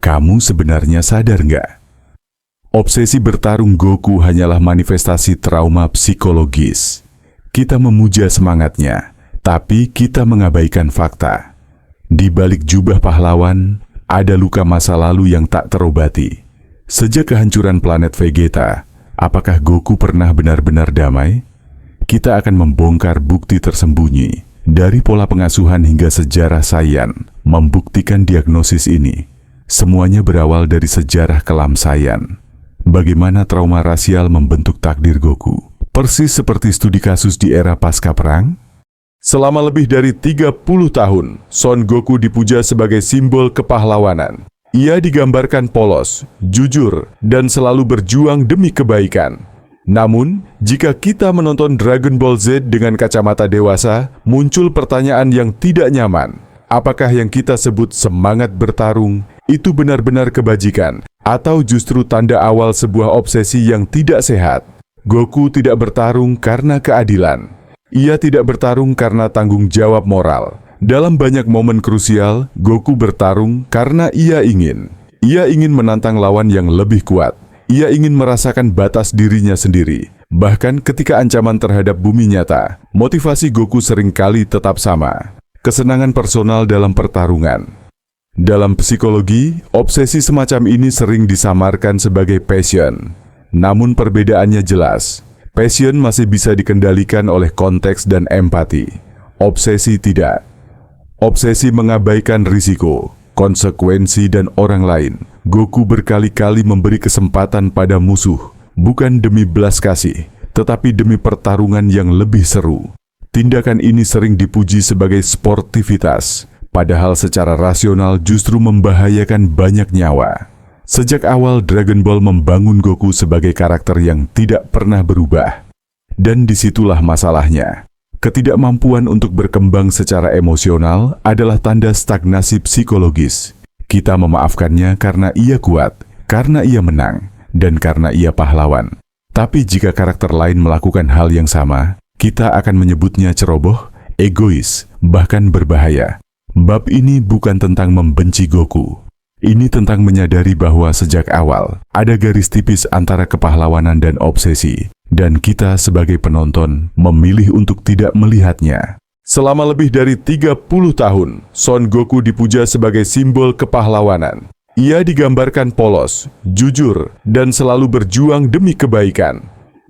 Kamu sebenarnya sadar nggak? Obsesi bertarung Goku hanyalah manifestasi trauma psikologis. Kita memuja semangatnya, tapi kita mengabaikan fakta. Di balik jubah pahlawan, ada luka masa lalu yang tak terobati. Sejak kehancuran planet Vegeta, apakah Goku pernah benar-benar damai? Kita akan membongkar bukti tersembunyi. Dari pola pengasuhan hingga sejarah Saiyan, membuktikan diagnosis ini. Semuanya berawal dari sejarah kelam Saiyan. Bagaimana trauma rasial membentuk takdir Goku. Persis seperti studi kasus di era pasca perang. Selama lebih dari 30 tahun, Son Goku dipuja sebagai simbol kepahlawanan. Ia digambarkan polos, jujur, dan selalu berjuang demi kebaikan. Namun, jika kita menonton Dragon Ball Z dengan kacamata dewasa, muncul pertanyaan yang tidak nyaman. Apakah yang kita sebut semangat bertarung itu benar-benar kebajikan, atau justru tanda awal sebuah obsesi yang tidak sehat? Goku tidak bertarung karena keadilan. Ia tidak bertarung karena tanggung jawab moral. Dalam banyak momen krusial, Goku bertarung karena ia ingin menantang lawan yang lebih kuat. Ia ingin merasakan batas dirinya sendiri. Bahkan ketika ancaman terhadap bumi nyata, motivasi Goku seringkali tetap sama. Kesenangan personal dalam pertarungan. Dalam psikologi, obsesi semacam ini sering disamarkan sebagai passion. Namun perbedaannya jelas. Passion masih bisa dikendalikan oleh konteks dan empati. Obsesi tidak. Obsesi mengabaikan risiko, konsekuensi, dan orang lain. Goku berkali-kali memberi kesempatan pada musuh, bukan demi belas kasih, tetapi demi pertarungan yang lebih seru. Tindakan ini sering dipuji sebagai sportivitas, padahal secara rasional justru membahayakan banyak nyawa. Sejak awal Dragon Ball membangun Goku sebagai karakter yang tidak pernah berubah. Dan disitulah masalahnya. Ketidakmampuan untuk berkembang secara emosional adalah tanda stagnasi psikologis. Kita memaafkannya karena ia kuat, karena ia menang, dan karena ia pahlawan. Tapi jika karakter lain melakukan hal yang sama, kita akan menyebutnya ceroboh, egois, bahkan berbahaya. Bab ini bukan tentang membenci Goku. Ini tentang menyadari bahwa sejak awal, ada garis tipis antara kepahlawanan dan obsesi, dan kita sebagai penonton memilih untuk tidak melihatnya. Selama lebih dari 30 tahun, Son Goku dipuja sebagai simbol kepahlawanan. Ia digambarkan polos, jujur, dan selalu berjuang demi kebaikan.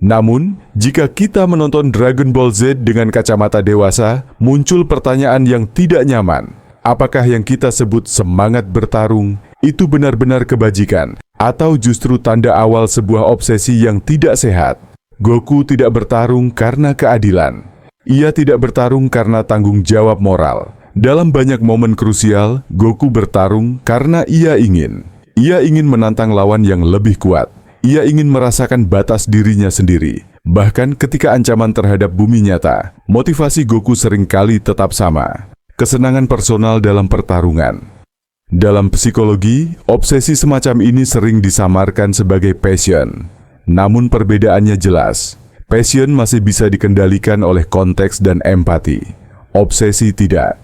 Namun, jika kita menonton Dragon Ball Z dengan kacamata dewasa, muncul pertanyaan yang tidak nyaman. Apakah yang kita sebut semangat bertarung itu benar-benar kebajikan, atau justru tanda awal sebuah obsesi yang tidak sehat? Goku tidak bertarung karena keadilan. Ia tidak bertarung karena tanggung jawab moral. Dalam banyak momen krusial, Goku bertarung karena ia ingin menantang lawan yang lebih kuat. Ia ingin merasakan batas dirinya sendiri. Bahkan ketika ancaman terhadap bumi nyata, motivasi Goku seringkali tetap sama. Kesenangan personal dalam pertarungan. Dalam psikologi, obsesi semacam ini sering disamarkan sebagai passion. Namun perbedaannya jelas. Passion masih bisa dikendalikan oleh konteks dan empati. Obsesi tidak.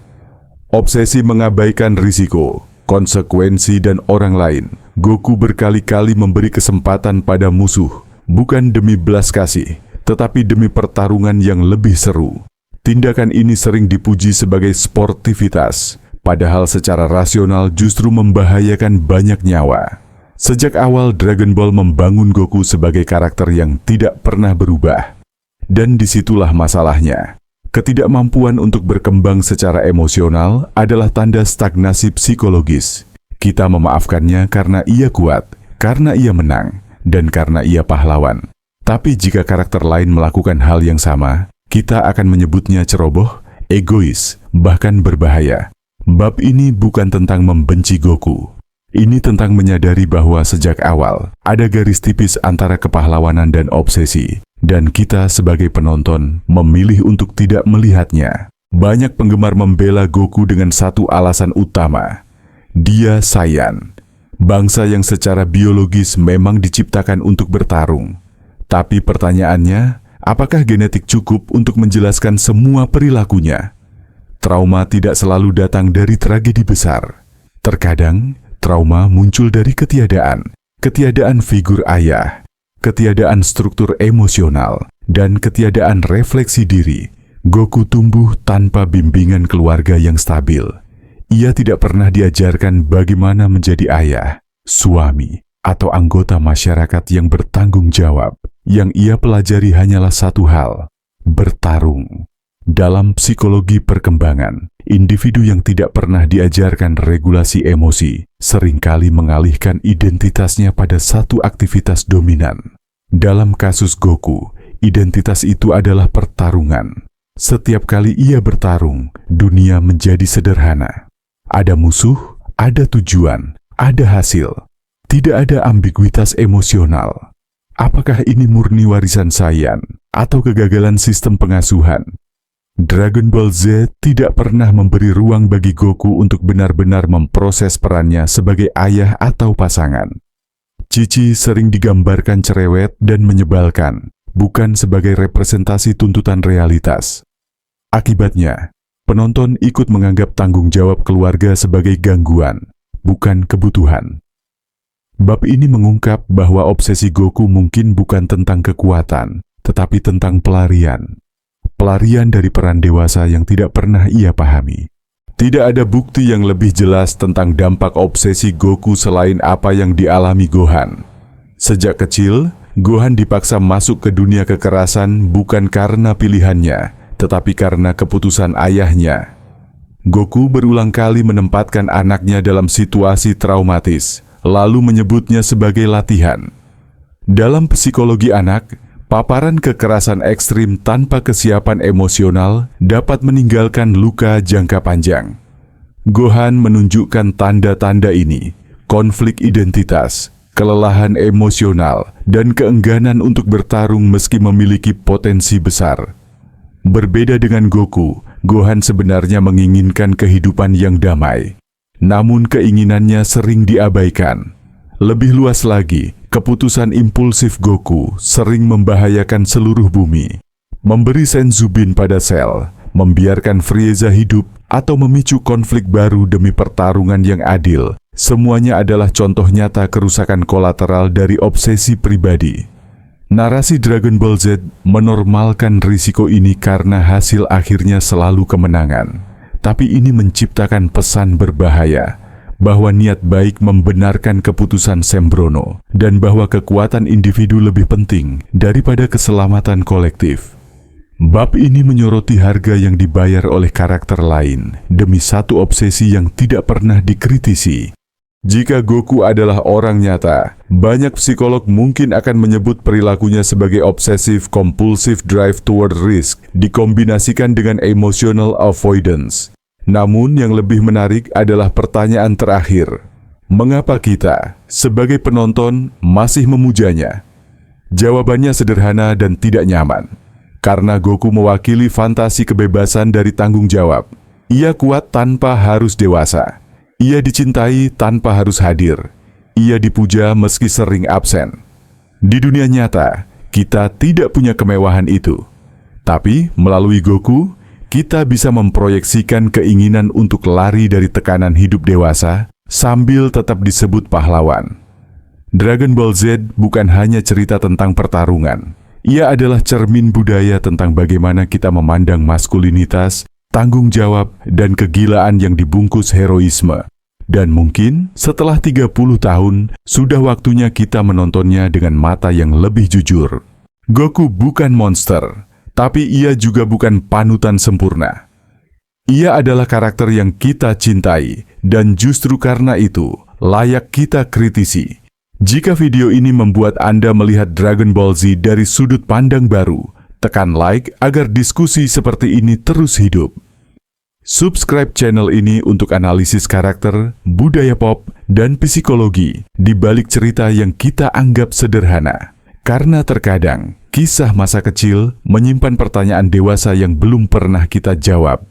Obsesi mengabaikan risiko, konsekuensi, dan orang lain. Goku berkali-kali memberi kesempatan pada musuh, bukan demi belas kasih, tetapi demi pertarungan yang lebih seru. Tindakan ini sering dipuji sebagai sportivitas, padahal secara rasional justru membahayakan banyak nyawa. Sejak awal Dragon Ball membangun Goku sebagai karakter yang tidak pernah berubah. Dan disitulah masalahnya. Ketidakmampuan untuk berkembang secara emosional adalah tanda stagnasi psikologis. Kita memaafkannya karena ia kuat, karena ia menang, dan karena ia pahlawan. Tapi jika karakter lain melakukan hal yang sama, kita akan menyebutnya ceroboh, egois, bahkan berbahaya. Bab ini bukan tentang membenci Goku. Ini tentang menyadari bahwa sejak awal, ada garis tipis antara kepahlawanan dan obsesi, dan kita sebagai penonton memilih untuk tidak melihatnya. Banyak penggemar membela Goku dengan satu alasan utama. Dia Saiyan, bangsa yang secara biologis memang diciptakan untuk bertarung. Tapi pertanyaannya, apakah genetik cukup untuk menjelaskan semua perilakunya? Trauma tidak selalu datang dari tragedi besar. Terkadang, Trauma muncul dari ketiadaan figur ayah, ketiadaan struktur emosional, dan ketiadaan refleksi diri. Goku tumbuh tanpa bimbingan keluarga yang stabil. Ia tidak pernah diajarkan bagaimana menjadi ayah, suami, atau anggota masyarakat yang bertanggung jawab. Yang ia pelajari hanyalah satu hal: bertarung. Dalam psikologi perkembangan, individu yang tidak pernah diajarkan regulasi emosi seringkali mengalihkan identitasnya pada satu aktivitas dominan. Dalam kasus Goku, identitas itu adalah pertarungan. Setiap kali ia bertarung, dunia menjadi sederhana. Ada musuh, ada tujuan, ada hasil. Tidak ada ambiguitas emosional. Apakah ini murni warisan Saiyan atau kegagalan sistem pengasuhan? Dragon Ball Z tidak pernah memberi ruang bagi Goku untuk benar-benar memproses perannya sebagai ayah atau pasangan. Chi-Chi sering digambarkan cerewet dan menyebalkan, bukan sebagai representasi tuntutan realitas. Akibatnya, penonton ikut menganggap tanggung jawab keluarga sebagai gangguan, bukan kebutuhan. Bab ini mengungkap bahwa obsesi Goku mungkin bukan tentang kekuatan, tetapi tentang pelarian. Pelarian dari peran dewasa yang tidak pernah ia pahami. Tidak ada bukti yang lebih jelas tentang dampak obsesi Goku selain apa yang dialami Gohan. Sejak kecil, Gohan dipaksa masuk ke dunia kekerasan bukan karena pilihannya, tetapi karena keputusan ayahnya. Goku berulang kali menempatkan anaknya dalam situasi traumatis, lalu menyebutnya sebagai latihan. Dalam psikologi anak, paparan kekerasan ekstrim tanpa kesiapan emosional dapat meninggalkan luka jangka panjang. Gohan menunjukkan tanda-tanda ini: konflik identitas, kelelahan emosional, dan keengganan untuk bertarung meski memiliki potensi besar. Berbeda dengan Goku, Gohan sebenarnya menginginkan kehidupan yang damai. Namun keinginannya sering diabaikan. Lebih luas lagi, keputusan impulsif Goku sering membahayakan seluruh bumi. Memberi Senzubin pada Cell, membiarkan Frieza hidup, atau memicu konflik baru demi pertarungan yang adil. Semuanya adalah contoh nyata kerusakan kolateral dari obsesi pribadi. Narasi Dragon Ball Z menormalkan risiko ini karena hasil akhirnya selalu kemenangan. Tapi ini menciptakan pesan berbahaya, bahwa niat baik membenarkan keputusan Sembrono, dan bahwa kekuatan individu lebih penting daripada keselamatan kolektif. Bab ini menyoroti harga yang dibayar oleh karakter lain demi satu obsesi yang tidak pernah dikritisi. Jika Goku adalah orang nyata, banyak psikolog mungkin akan menyebut perilakunya sebagai obsessive-compulsive drive toward risk dikombinasikan dengan emotional avoidance. Namun yang lebih menarik adalah pertanyaan terakhir. Mengapa kita, sebagai penonton, masih memujanya? Jawabannya sederhana dan tidak nyaman. Karena Goku mewakili fantasi kebebasan dari tanggung jawab. Ia kuat tanpa harus dewasa. Ia dicintai tanpa harus hadir. Ia dipuja meski sering absen. Di dunia nyata, kita tidak punya kemewahan itu. Tapi, melalui Goku, kita bisa memproyeksikan keinginan untuk lari dari tekanan hidup dewasa sambil tetap disebut pahlawan. Dragon Ball Z bukan hanya cerita tentang pertarungan. Ia adalah cermin budaya tentang bagaimana kita memandang maskulinitas, tanggung jawab, dan kegilaan yang dibungkus heroisme. Dan mungkin setelah 30 tahun, sudah waktunya kita menontonnya dengan mata yang lebih jujur. Goku bukan monster, tapi ia juga bukan panutan sempurna. Ia adalah karakter yang kita cintai, dan justru karena itu, layak kita kritisi. Jika video ini membuat Anda melihat Dragon Ball Z dari sudut pandang baru, tekan like agar diskusi seperti ini terus hidup. Subscribe channel ini untuk analisis karakter, budaya pop, dan psikologi di balik cerita yang kita anggap sederhana. Karena terkadang, kisah masa kecil menyimpan pertanyaan dewasa yang belum pernah kita jawab.